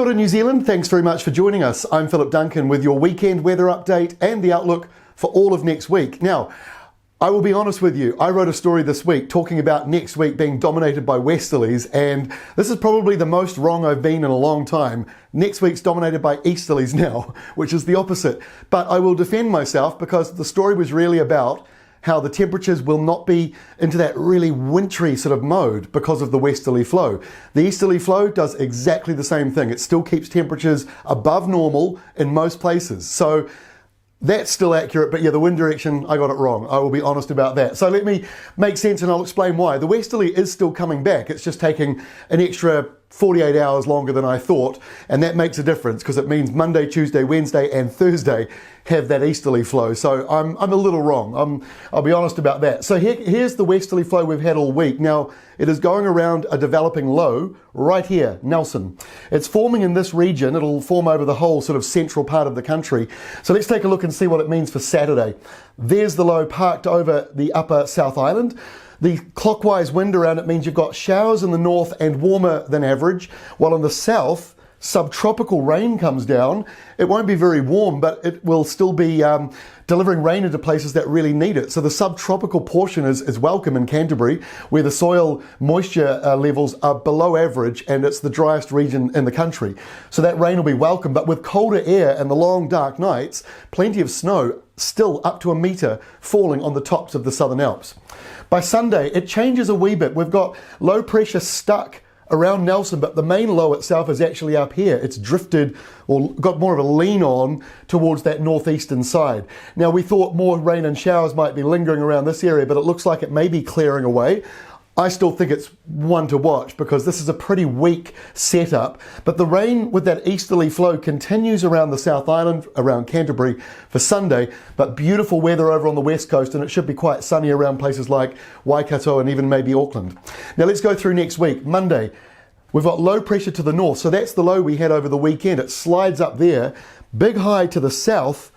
Kia ora, New Zealand. Thanks very much for joining us. I'm Philip Duncan with your weekend weather update and the outlook for all of next week. Now, I will be honest with you, I wrote a story this week talking about next week being dominated by westerlies, and this is probably the most wrong I've been in a long time. Next week's dominated by easterlies now, which is the opposite. But I will defend myself because the story was really about how the temperatures will not be into that really wintry sort of mode because of the westerly flow. The easterly flow does exactly the same thing. It still keeps temperatures above normal in most places. So that's still accurate, but yeah, the wind direction, I got it wrong. I will be honest about that. So let me make sense and I'll explain why. The westerly is still coming back. It's just taking an extra 48 hours longer than I thought, and that makes a difference because it means Monday, Tuesday, Wednesday, and Thursday have that easterly flow. So I'm a little wrong. I'll be honest about that. So here's the westerly flow we've had all week. Now, it is going around a developing low right here, Nelson. It's forming in this region. It'll form over the whole sort of central part of the country. So let's take a look and see what it means for Saturday. There's the low parked over the upper South Island. The clockwise wind around it means you've got showers in the north and warmer than average, while in the south, subtropical rain comes down. It won't be very warm, but it will still be delivering rain into places that really need it. So the subtropical portion is welcome in Canterbury, where the soil moisture levels are below average and it's the driest region in the country. So that rain will be welcome, but with colder air and the long dark nights, plenty of snow, still up to 1 metre, falling on the tops of the Southern Alps. By Sunday, it changes a wee bit. We've got low pressure stuck around Nelson, but the main low itself is actually up here. It's drifted or got more of a lean on towards that northeastern side. Now, we thought more rain and showers might be lingering around this area, but it looks like it may be clearing away. I still think it's one to watch because this is a pretty weak setup, but the rain with that easterly flow continues around the South Island, around Canterbury for Sunday, but beautiful weather over on the west coast, and it should be quite sunny around places like Waikato and even maybe Auckland. Now let's go through next week. Monday, we've got low pressure to the north, so that's the low we had over the weekend. It slides up there, big high to the south.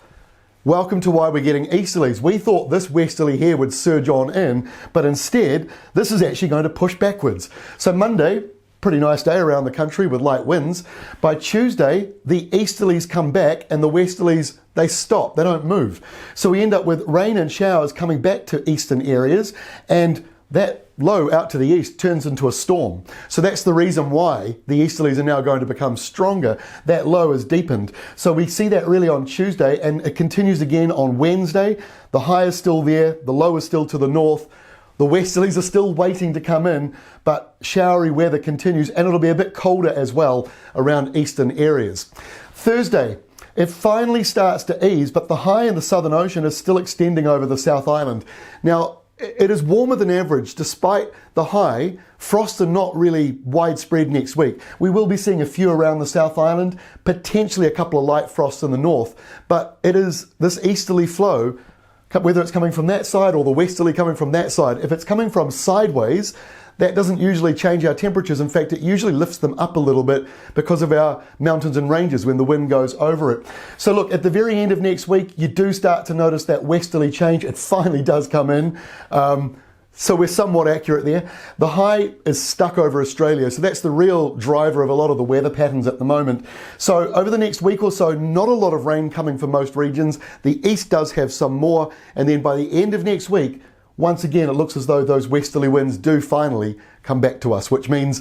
Welcome to why we're getting easterlies. We thought this westerly here would surge on in, but instead, this is actually going to push backwards. So Monday, pretty nice day around the country with light winds. By Tuesday, the easterlies come back and the westerlies, they stop, they don't move. So we end up with rain and showers coming back to eastern areas, and that low out to the east turns into a storm. So that's the reason why the easterlies are now going to become stronger. That low is deepened. So we see that really on Tuesday, and it continues again on Wednesday. The high is still there, the low is still to the north. The westerlies are still waiting to come in, but showery weather continues, and it'll be a bit colder as well around eastern areas. Thursday, it finally starts to ease, but the high in the Southern Ocean is still extending over the South Island. Now, it is warmer than average. Despite the high, frosts are not really widespread next week. We will be seeing a few around the South Island, potentially a couple of light frosts in the north, but it is this easterly flow, whether it's coming from that side or the westerly coming from that side. If it's coming from sideways, that doesn't usually change our temperatures. In fact, it usually lifts them up a little bit because of our mountains and ranges when the wind goes over it. So look, at the very end of next week, you do start to notice that westerly change. It finally does come in. So we're somewhat accurate there. The high is stuck over Australia, so that's the real driver of a lot of the weather patterns at the moment. So over the next week or so, not a lot of rain coming for most regions. The east does have some more, and then by the end of next week, once again, it looks as though those westerly winds do finally come back to us, which means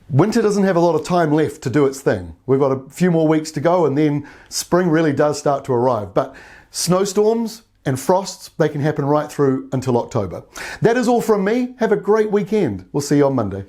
winter doesn't have a lot of time left to do its thing. We've got a few more weeks to go, and then spring really does start to arrive. But snowstorms and frosts, they can happen right through until October. That is all from me. Have a great weekend. We'll see you on Monday.